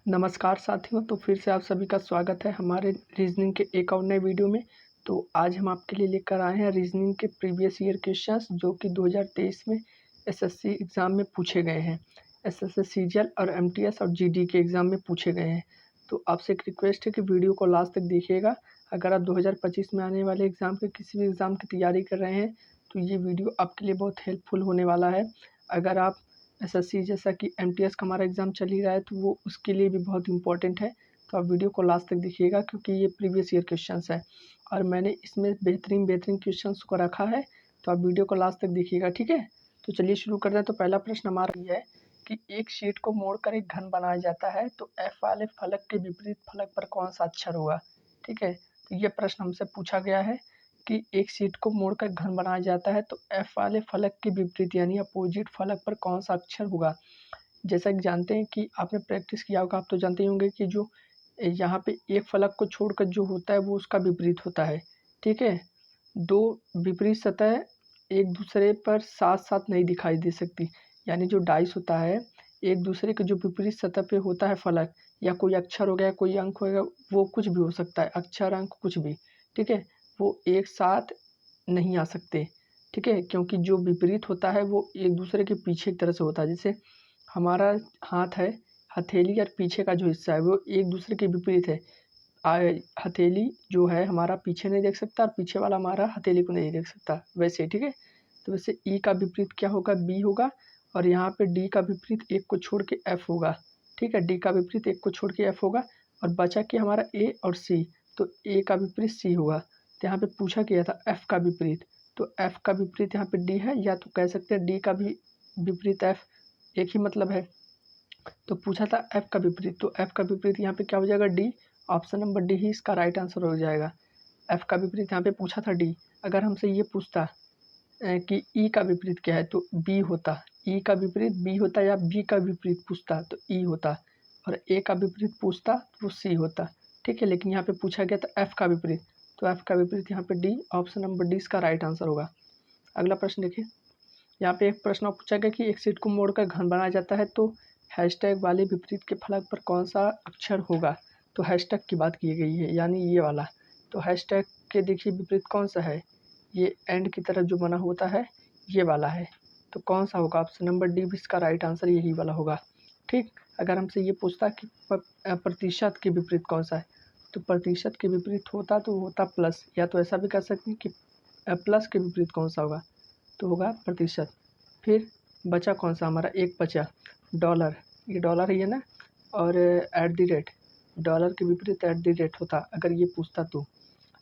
नमस्कार साथियों, तो फिर से आप सभी का स्वागत है हमारे रीजनिंग के एक और नए वीडियो में। तो आज हम आपके लिए लेकर आए हैं रीजनिंग के प्रीवियस ईयर क्वेश्चंस जो कि 2023 में एसएससी एग्ज़ाम में पूछे गए हैं। एसएससी सीजीएल और एमटीएस और जीडी के एग्ज़ाम में पूछे गए हैं। तो आपसे एक रिक्वेस्ट है कि वीडियो को लास्ट तक देखिएगा। अगर आप 2025 में आने वाले एग्ज़ाम के किसी भी एग्ज़ाम की तैयारी कर रहे हैं तो ये वीडियो आपके लिए बहुत हेल्पफुल होने वाला है। अगर आप एसएससी जैसा कि एमटीएस का हमारा एग्ज़ाम चल ही रहा है तो वो उसके लिए भी बहुत इंपॉर्टेंट है। तो आप वीडियो को लास्ट तक देखिएगा क्योंकि ये प्रीवियस ईयर क्वेश्चंस है और मैंने इसमें बेहतरीन क्वेश्चंस को रखा है। तो आप वीडियो को लास्ट तक देखिएगा, ठीक है। तो चलिए शुरू करते हैं। तो पहला प्रश्न हमारा ये है कि एक शीट को मोड़कर एक घन बनाया जाता है तो एफ वाले फलक के विपरीत फलक पर कौन सा अक्षर होगा, ठीक है। तो ये प्रश्न हमसे पूछा गया है कि एक शीट को मोड़कर घन बनाया जाता है तो एफ वाले फलक के विपरीत यानी अपोजिट फलक पर कौन सा अक्षर होगा। जैसा कि जानते हैं कि आपने प्रैक्टिस किया होगा, आप तो जानते ही होंगे कि जो यहाँ पे एक फलक को छोड़कर जो होता है वो उसका विपरीत होता है, ठीक है। दो विपरीत सतह एक दूसरे पर साथ साथ नहीं दिखाई दे सकती, यानी जो डाइस होता है एक दूसरे के जो विपरीत सतह पे होता है फलक, या कोई अक्षर हो गया, कोई अंक हो गया, वो कुछ भी हो सकता है, अक्षर अंक कुछ भी, ठीक है, वो एक साथ नहीं आ सकते, ठीक है। क्योंकि जो विपरीत होता है वो एक दूसरे के पीछे की तरह से होता है। जैसे हमारा हाथ है, हथेली और पीछे का जो हिस्सा है वो एक दूसरे के विपरीत है। हथेली जो है हमारा पीछे नहीं देख सकता और पीछे वाला हमारा हथेली को नहीं देख सकता, वैसे, ठीक है। तो वैसे ई का विपरीत क्या होगा, बी होगा, और यहाँ पे डी का विपरीत एक को छोड़ के एफ होगा, ठीक है। डी का विपरीत एक को छोड़ के एफ होगा और बचा कि हमारा ए और सी, तो ए का विपरीत सी होगा। तो यहाँ पे पूछा गया था एफ का विपरीत, तो एफ का विपरीत यहाँ पे डी है, या तो कह सकते हैं डी का भी विपरीत एफ, एक ही मतलब है। तो पूछा था एफ का विपरीत, तो एफ का विपरीत यहाँ पे क्या हो जाएगा, डी। ऑप्शन नंबर डी ही इसका राइट आंसर हो जाएगा। एफ का विपरीत यहाँ पे पूछा था डी। अगर हमसे ये पूछता कि ई का विपरीत क्या है तो बी होता, ई का विपरीत बी होता, या बी का विपरीत पूछता तो ई होता, और ए का विपरीत पूछता तो वो सी होता, ठीक है। लेकिन यहाँ पे पूछा गया था एफ का विपरीत, तो एफ का विपरीत यहाँ पे डी, ऑप्शन नंबर डी इसका राइट आंसर होगा। अगला प्रश्न देखिए, यहाँ पे एक प्रश्न पूछा गया कि एक शीट को मोड़कर घन बनाया जाता है तो हैशटैग वाले विपरीत के फलक पर कौन सा अक्षर होगा। तो हैशटैग की बात की गई है, यानी ये वाला। तो हैशटैग के देखिए विपरीत कौन सा है, ये एंड की तरफ जो बना होता है ये वाला है। तो कौन सा होगा, ऑप्शन नंबर डी भी इसका राइट आंसर यही वाला होगा, ठीक। अगर हमसे ये पूछता कि प्रतिशत के विपरीत कौन सा है, तो प्रतिशत के विपरीत होता तो होता प्लस, या तो ऐसा भी कर सकते हैं कि प्लस के विपरीत कौन सा होगा, तो होगा प्रतिशत। फिर बचा कौन सा हमारा, एक बचा डॉलर, ये डॉलर ही है ना, और एट द रेट, डॉलर के विपरीत एट द रेट होता अगर ये पूछता तो।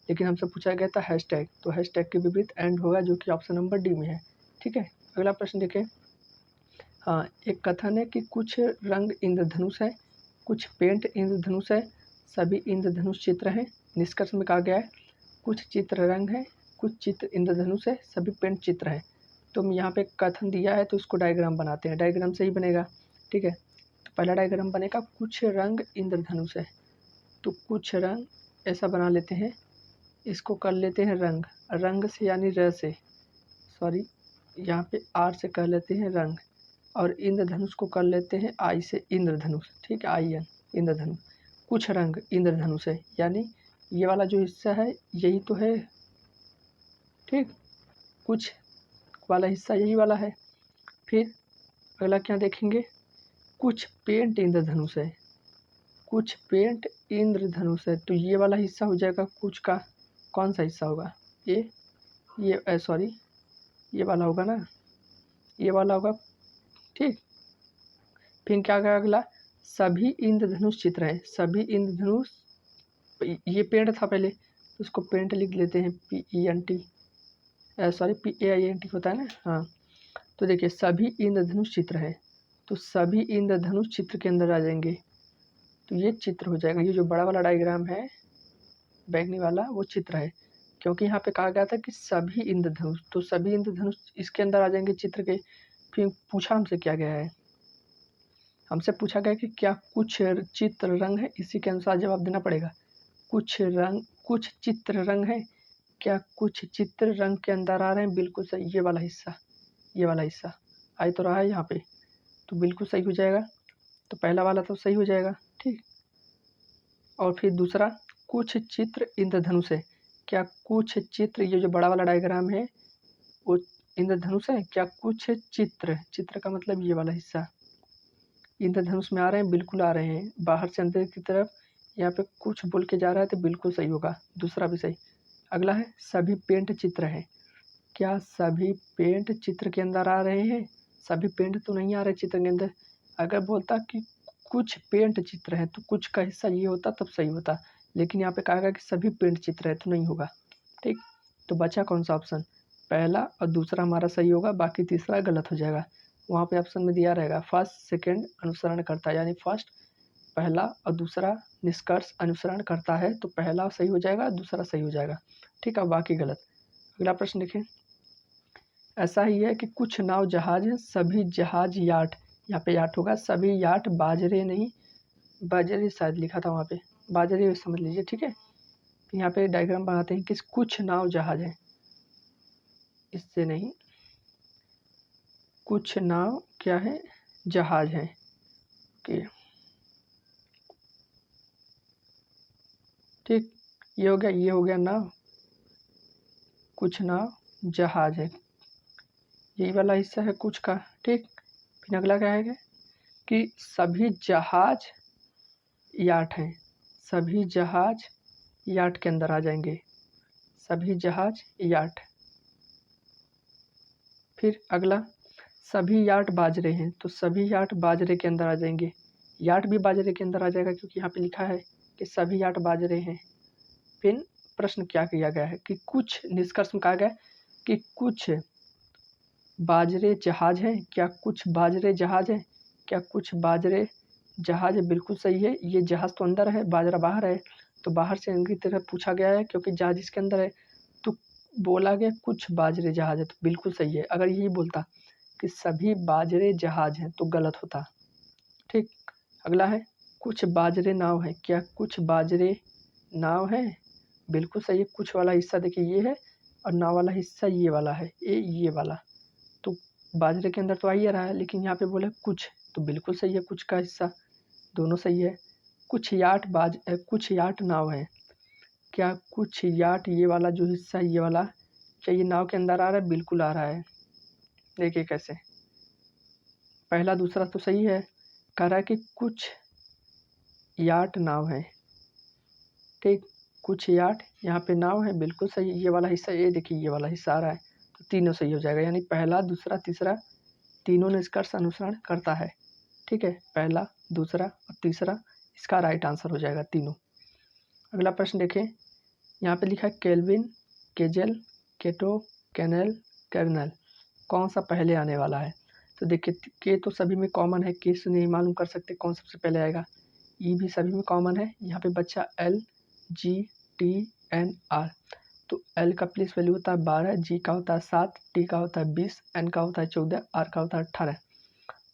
लेकिन हमसे पूछा गया था हैशटैग, तो हैशटैग के विपरीत एंड होगा जो कि ऑप्शन नंबर डी में है, ठीक है। अगला प्रश्न देखें। हाँ, एक कथन है कि कुछ रंग इंद्रधनुष है, कुछ पेंट इंद्रधनुष है, सभी इंद्रधनुष चित्र हैं। निष्कर्ष में कहा गया है कुछ चित्र रंग है, कुछ चित्र इंद्रधनुष है, सभी पेंट चित्र हैं। तो यहाँ पे कथन दिया है तो इसको डायग्राम बनाते हैं, डायग्राम से ही बनेगा, ठीक है। तो पहला डायग्राम बनेगा कुछ रंग इंद्रधनुष है, तो कुछ रंग ऐसा बना लेते हैं, इसको कर लेते हैं रंग, रंग से यानी र से, सॉरी यहाँ पे आर से कर लेते हैं रंग, और इंद्रधनुष को कर लेते हैं आई से इंद्रधनुष, ठीक है, आई एन इंद्रधनुष। कुछ रंग इंद्रधनुष है, यानी ये वाला जो हिस्सा है यही तो है, ठीक, कुछ वाला हिस्सा यही वाला है। फिर अगला क्या देखेंगे, कुछ पेंट इंद्रधनुष है, कुछ पेंट इंद्रधनुष है, तो ये वाला हिस्सा हो जाएगा कुछ का, कौन सा हिस्सा होगा, ये सॉरी ये वाला होगा ना, ये वाला होगा, ठीक। फिर क्या होगा अगला, सभी इंद्रधनुष चित्र हैं, सभी इंद्रधनुष, ये पेंट था पहले तो उसको पेंट लिख लेते हैं, P E N T, sorry P A I N T होता है ना, हाँ। तो देखिए सभी इंद्रधनुष चित्र है, तो सभी इंद्रधनुष चित्र के अंदर आ जाएंगे, तो ये चित्र हो जाएगा। ये जो बड़ा वाला डायग्राम है बैगनी वाला वो चित्र है, क्योंकि यहाँ पे कहा गया था कि सभी इंद्रधनुष, तो सभी इंद्रधनुष इसके अंदर आ जाएंगे चित्र के। फिर पूछा हमसे क्या गया है, हमसे पूछा गया कि क्या कुछ चित्र रंग है, इसी के अनुसार जवाब देना पड़ेगा। कुछ चित्र रंग है, क्या कुछ चित्र रंग के अंदर आ रहे हैं, बिल्कुल सही, ये वाला हिस्सा, ये वाला हिस्सा आ तो रहा है यहाँ पे, तो बिल्कुल सही हो जाएगा। तो पहला वाला तो सही हो जाएगा, ठीक। और फिर दूसरा, कुछ चित्र इंद्रधनुष है। क्या कुछ चित्र, ये जो बड़ा वाला डायग्राम है वो इंद्रधनुष है? क्या कुछ चित्र, चित्र का मतलब ये वाला हिस्सा इंद्रधनुष में आ रहे हैं? बिल्कुल आ रहे हैं, बाहर से अंदर की तरफ। यहाँ पे कुछ बोल के जा रहा है तो बिल्कुल सही होगा, दूसरा भी सही। अगला है, सभी पेंट चित्र हैं। क्या सभी पेंट चित्र के अंदर आ रहे हैं? सभी पेंट तो नहीं आ रहे चित्र के अंदर। अगर बोलता कि कुछ पेंट चित्र हैं तो कुछ का हिस्सा ये होता तब सही होता, लेकिन यहाँ पे कहा कि सभी पेंट चित्र है तो नहीं होगा। ठीक, तो बचा कौन सा ऑप्शन? पहला और दूसरा हमारा सही होगा, बाकी तीसरा गलत हो जाएगा। वहाँ पे ऑप्शन में दिया रहेगा फर्स्ट सेकंड अनुसरण करता है, यानी फर्स्ट पहला और दूसरा निष्कर्ष अनुसरण करता है, तो पहला सही हो जाएगा, दूसरा सही हो जाएगा। ठीक है, बाकी गलत। अगला प्रश्न देखें, ऐसा ही है कि कुछ नाव जहाज हैं, सभी जहाज याट, यहाँ पे याट होगा, सभी याट बाजरे नहीं, बाजरे शायद लिखा था वहाँ पे, बाजरे समझ लीजिए। ठीक है, यहाँ पे डायग्राम बनाते हैं कि कुछ नाव जहाज हैं, इससे नहीं, कुछ नाव क्या है, जहाज हैं। ओके, ठीक, ये हो गया, ये हो गया नाव, कुछ नाव जहाज है, यही वाला हिस्सा है कुछ का। ठीक, फिर अगला क्या है कि सभी जहाज याट हैं, सभी जहाज याट के अंदर आ जाएंगे, सभी जहाज याट। फिर अगला, सभी याट बाजरे हैं, तो सभी याट बाजरे के अंदर आ जाएंगे, याट भी बाजरे के अंदर आ जाएगा क्योंकि यहाँ पे लिखा है कि सभी याट बाजरे हैं। फिर प्रश्न क्या किया गया है कि कुछ, निष्कर्ष में कहा गया कि कुछ बाजरे जहाज हैं। क्या कुछ बाजरे जहाज हैं? क्या कुछ बाजरे जहाज है? बिल्कुल सही है, ये जहाज तो अंदर है, बाजरा बाहर है, तो बाहर से इनकी तरफ पूछा गया है क्योंकि जहाज इसके अंदर है, तो बोला गया कुछ बाजरे जहाज है, तो बिल्कुल सही है। अगर यही बोलता कि सभी बाजरे जहाज हैं तो गलत होता। ठीक, अगला है, कुछ बाजरे नाव है। क्या कुछ बाजरे नाव है? बिल्कुल सही है, कुछ वाला हिस्सा देखिए ये है और नाव वाला हिस्सा ये वाला है, ये वाला, तो बाजरे के अंदर तो आ ही रहा है, लेकिन यहाँ पे बोला कुछ, तो बिल्कुल सही है, कुछ का हिस्सा, दोनों सही है। कुछ कुछ याट नाव है। क्या कुछ याट, ये वाला जो हिस्सा ये वाला, क्या ये नाव के अंदर आ रहा है? बिल्कुल आ रहा है, देखिए कैसे, पहला दूसरा तो सही है। कह रहा है कि कुछ याट नाव है। ठीक, कुछ याट यहाँ पे नाव है, बिल्कुल सही, ये वाला हिस्सा, ये देखिए ये वाला हिस्सा आ रहा है, तो तीनों सही हो जाएगा, यानी पहला दूसरा तीसरा तीनों निष्कर्ष अनुसरण करता है। ठीक है, पहला दूसरा और तीसरा इसका राइट आंसर हो जाएगा तीनों। अगला प्रश्न देखें, यहाँ पे लिखा है केल्विन, केजल, केटो, कैनल, कर्नल, कौन सा पहले आने वाला है? तो देखिए, के तो सभी में कॉमन है, के से नहीं मालूम कर सकते कौन सबसे पहले आएगा। ई भी सभी में कॉमन है, यहाँ पे बच्चा L, G, T, N, R, तो एल का प्लेस वैल्यू होता है 12, जी का होता है 7, टी का होता है 20, एन का होता है 14, आर का होता है 18।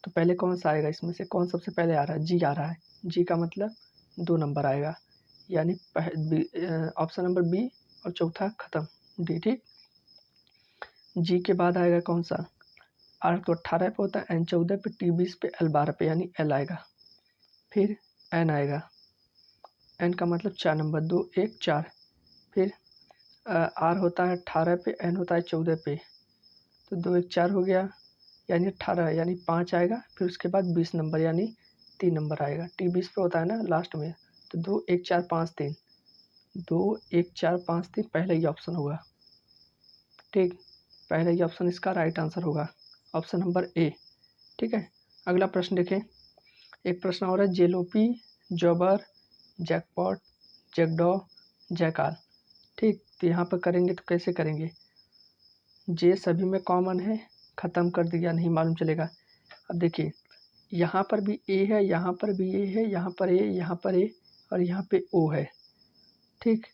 तो पहले कौन सा आएगा इसमें से, कौन सबसे पहले आ रहा है? जी आ रहा है, जी का मतलब 2 नंबर आएगा, यानी ऑप्शन नंबर बी और चौथा खत्म, डी। ठीक, जी के बाद आएगा कौन सा? आर तो 18 पे होता है, एन 14 पे, टी 20 पे, एल 12 पे, यानी एल आएगा। फिर एन आएगा, एन का मतलब 4 नंबर, 2 1 4। फिर आर होता है 18 पे, एन होता है 14 पे, तो 2 1 4 हो गया, यानी 18, यानी 5 आएगा। फिर उसके बाद 20 नंबर, यानी 3 नंबर आएगा, टी 20 पे होता है ना लास्ट में, तो 2 1 4 5 3, 2 1 4 5 3, पहला ही ऑप्शन होगा। ठीक, पहला ही ऑप्शन इसका राइट आंसर होगा, ऑप्शन नंबर ए। ठीक है, अगला प्रश्न देखें, एक प्रश्न और है, जेलोपी, जॉबर, जैकपॉट, जैकडॉ, जैकाल। ठीक, तो यहाँ पर करेंगे तो कैसे करेंगे? जे सभी में कॉमन है, ख़त्म कर दिया, नहीं मालूम चलेगा। अब देखिए, यहाँ पर भी ए है, यहाँ पर भी ए है, यहाँ पर ए, यहाँ पर ए और यहाँ पे ओ है। ठीक,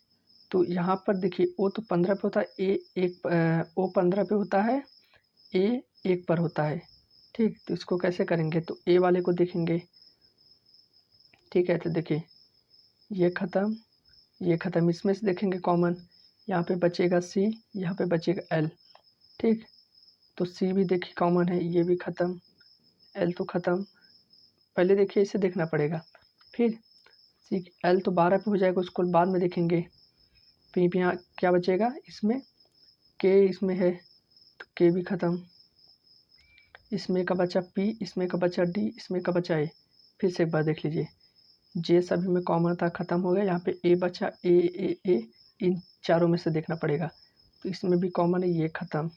तो यहाँ पर देखिए ओ तो 15 पे होता है, ए एक ओ 15 पे होता है, ए 1 पर होता है। ठीक, तो इसको कैसे करेंगे? तो ए वाले को देखेंगे। ठीक है, तो देखिए ये ख़त्म, ये ख़त्म, इसमें से देखेंगे कॉमन, यहाँ पे बचेगा सी, यहाँ पे बचेगा एल। ठीक, तो सी भी देखिए कॉमन है, ये भी ख़त्म, एल तो ख़त्म, पहले देखिए इसे देखना पड़ेगा। फिर सी एल तो 12 पे हो जाएगा, उसको बाद में देखेंगे। फिर यहाँ क्या बचेगा, इसमें के इसमें है तो के भी ख़त्म, इसमें का बचा पी, इसमें का बचा डी, इसमें का बचा ए। फिर से एक बार देख लीजिए, जे सभी में कॉमन था, ख़त्म हो गया। यहाँ पे ए बचा, ए इन चारों में से देखना पड़ेगा, तो इसमें भी कॉमन है, ये ख़त्म।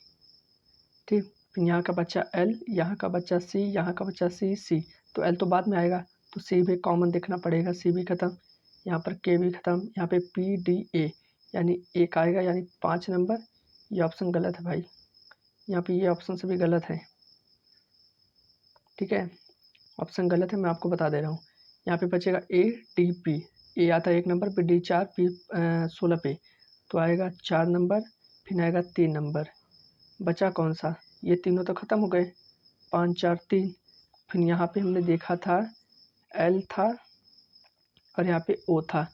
ठीक, फिर यहाँ का बच्चा एल, यहाँ का बच्चा सी, यहाँ का बच्चा सी, सी तो एल तो बाद में आएगा, तो सी भी कॉमन देखना पड़ेगा, सी भी ख़त्म। यहाँ पर के भी ख़त्म, यहाँ पे पी डी ए यानी एक आएगा, यानी 5 नंबर। ये ऑप्शन गलत है भाई, यहाँ पे ये ऑप्शन सभी गलत है। ठीक है, ऑप्शन गलत है, मैं आपको बता दे रहा हूँ। यहाँ पे बचेगा ए डी पी, ए आता है 1 नंबर पे, डी 4, पी 16 पे, तो आएगा 4 नंबर, फिर आएगा 3 नंबर। बचा कौन सा, ये तीनों तो ख़त्म हो गए, 5 4 3। फिर यहाँ पे हमने देखा था एल था और यहाँ पे ओ था,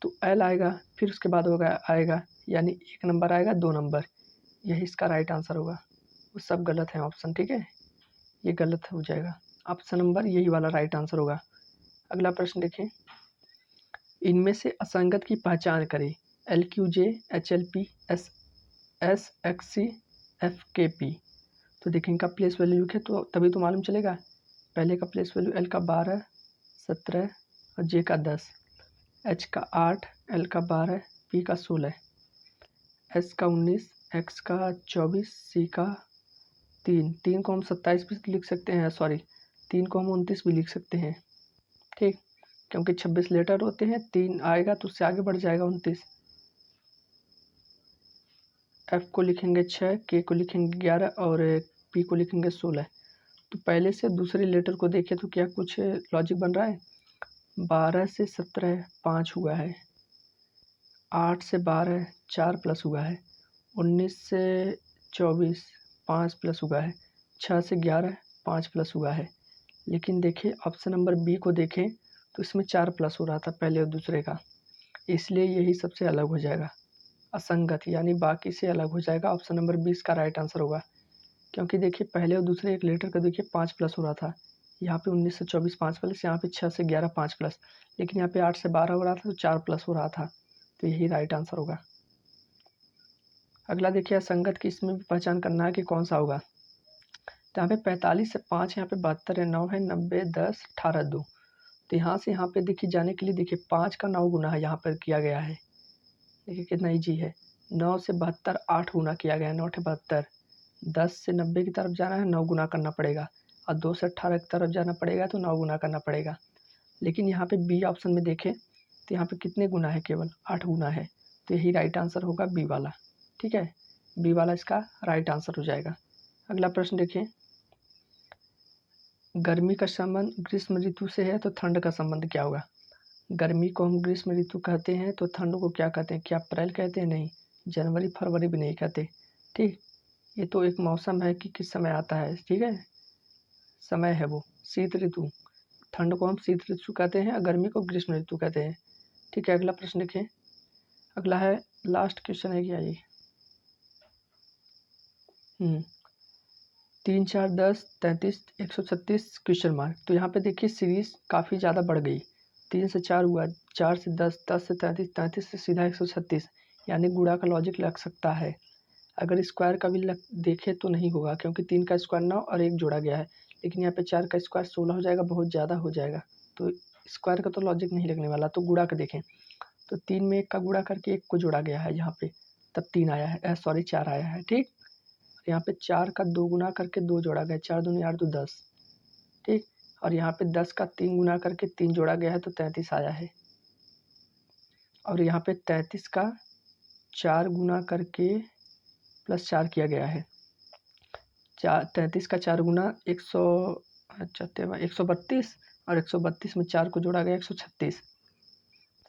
तो एल आएगा, फिर उसके बाद होगा आएगा, यानी 1 नंबर आएगा, 2 नंबर, यही इसका राइट आंसर होगा। वो सब गलत है ऑप्शन, ठीक है, ये गलत हो जाएगा। ऑप्शन नंबर यही वाला राइट आंसर होगा। अगला प्रश्न देखें, इनमें से असंगत की पहचान करें। L Q J, H L P, S S X C, F K P. तो देखें इनका प्लेस वैल्यू लिखे तो तभी तो मालूम चलेगा। पहले का प्लेस वैल्यू एल का 12, 17 और जे का 10, एच का 8, एल का 12, पी का 16, एस का 19, एक्स का 24, सी का 3 को हम 27 भी लिख सकते हैं, सॉरी 3 को हम 29 भी लिख सकते हैं। ठीक, क्योंकि 26 लेटर होते हैं, 3 आएगा तो उससे आगे बढ़ जाएगा 29। एफ को लिखेंगे 6, के को लिखेंगे 11 और पी को लिखेंगे 16। तो पहले से दूसरे लेटर को देखें तो क्या कुछ लॉजिक बन रहा है। 12 से 17 5 हुआ है, 8 से 12 4 प्लस हुआ है, 19 से 24 5 प्लस हुआ है, 6 से 11 5 प्लस हुआ है। लेकिन देखिए ऑप्शन नंबर बी को देखें तो इसमें 4 प्लस हो रहा था पहले और दूसरे का, इसलिए यही सबसे अलग हो जाएगा, असंगत यानी बाकी से अलग हो जाएगा। ऑप्शन नंबर 20 का राइट आंसर होगा, क्योंकि देखिए पहले और दूसरे एक लेटर का देखिए 5 प्लस हो रहा था, यहाँ पे 19 से 24 5 प्लस, यहाँ पे 6 से 11 5 प्लस, लेकिन यहाँ पे 8 से 12 हो रहा था तो 4 प्लस हो रहा था, तो यही राइट आंसर होगा। अगला देखिए असंगत की इसमें भी पहचान करना है कि कौन सा होगा। तो यहाँ पे 45 से 5, यहाँ पे 72 है, 9 है, 90 10 18 2। तो यहाँ से यहाँ पे देखिए जाने के लिए देखिए 5 का 9 गुना है यहाँ पर किया गया है, देखिए कितना ईजी है। 9 से 72 8 गुना किया गया है, 9 से 72। 10 से 90 की तरफ जाना है, 9 गुना करना पड़ेगा, और 2 से 18 की तरफ जाना पड़ेगा तो 9 गुना करना पड़ेगा। लेकिन यहाँ पे बी ऑप्शन में देखें तो यहाँ पे कितने गुना है, केवल 8 गुना है, तो यही राइट आंसर होगा बी वाला। ठीक है, बी वाला इसका राइट आंसर हो जाएगा। अगला प्रश्न देखिए, गर्मी का संबंध ग्रीष्म ऋतु से है तो ठंड का संबंध क्या होगा। गर्मी को हम ग्रीष्म ऋतु कहते हैं, तो ठंड को क्या कहते हैं, क्या अप्रैल कहते हैं, नहीं, जनवरी फरवरी भी नहीं कहते। ठीक, ये तो एक मौसम है कि किस समय आता है, ठीक है, समय है वो शीत ऋतु। ठंड को हम शीत ऋतु कहते हैं और गर्मी को ग्रीष्म ऋतु कहते हैं। ठीक है, अगला प्रश्न देखें, अगला है लास्ट क्वेश्चन है क्या ये, 3 4 10 33 136 क्वेश्चन मार्क। तो यहाँ पे देखिए सीरीज काफ़ी ज़्यादा बढ़ गई, 3 से 4 हुआ, 4 से 10, 10 से 33, 33 से सीधा 136, यानी गुणा का लॉजिक लग सकता है। अगर स्क्वायर का भी देखे तो नहीं होगा, क्योंकि 3 का स्क्वायर 9 और 1 जोड़ा गया है, लेकिन यहाँ पे 4 का स्क्वायर 16 हो जाएगा, बहुत ज़्यादा हो जाएगा, तो स्क्वायर का तो लॉजिक नहीं लगने वाला। तो गुणा का देखें तो 3 में 1 का गुणा करके 1 को जोड़ा गया है यहाँ पे, तब 3 आया है, सॉरी 4 आया है। ठीक, यहाँ पे 4 का 2 गुना करके 2 जोड़ा गया, 4 दूनी 8 2 10। ठीक, और यहाँ पे 10 का 3 गुना करके 3 जोड़ा गया है तो 33 आया है, और यहाँ पे 33 का 4 गुना करके प्लस 4 किया गया है, 33 का 4 गुना 100, अच्छा 132, और 132 में 4 को जोड़ा गया 136।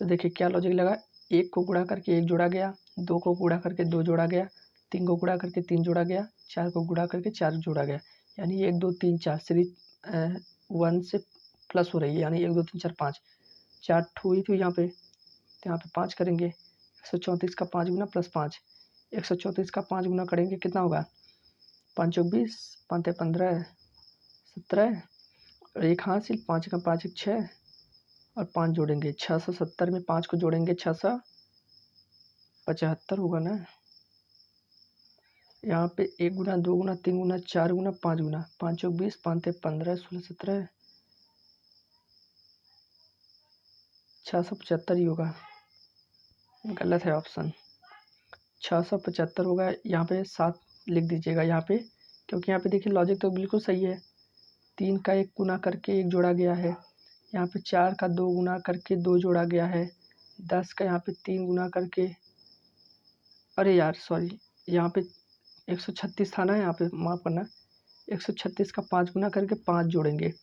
तो देखिए क्या लॉजिक लगा, 1 को गुणा करके 1 जोड़ा गया, 2 को गुणा करके 2 जोड़ा गया, 3 को गुणा करके 3 जोड़ा गया, 4 को गुणा करके 4 जोड़ा गया, यानी 1 2 3 4 सीरीज 1 से प्लस हो रही है, यानी 1 2 3 4 5, 4 हुई थी यहाँ पे, तो यहाँ पे 5 करेंगे, 134 का 5 गुना प्लस 5, 134 का 5 गुना करेंगे कितना होगा, 5 चौक 20, 5 15 17, और एक हासिल, 5 का 5 1 6, और 5 जोड़ेंगे। 670 में 5 को जोड़ेंगे 675 होगा ना। यहाँ पे 1 गुना 2 गुना 3 गुना 4 गुना 5 गुना, 5 चौक 20, 5 तेरह 15, 16 17, 675 ही होगा। गलत है ऑप्शन, 675 होगा। यहाँ पे 7 लिख दीजिएगा यहाँ पे, क्योंकि यहाँ पे देखिए लॉजिक तो बिल्कुल सही है। 3 का 1 गुना करके 1 जोड़ा गया है। यहाँ पे 4 का 2 गुना करके 2 जोड़ा गया है। 10 का यहाँ पे 3 गुना करके, अरे यार सॉरी, यहाँ पे 136 था ना, यहाँ पे माफ़ करना। 136 का 5 गुना करके 5 जोड़ेंगे,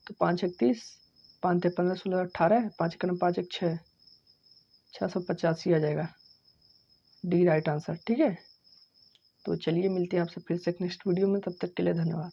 तो 5 31, 5 तेरह 15 16 18, 5 1 5 1 6, 685 आ जाएगा। D right answer. ठीक है, तो चलिए मिलते हैं आपसे फिर से नेक्स्ट वीडियो में, तब तक के लिए धन्यवाद।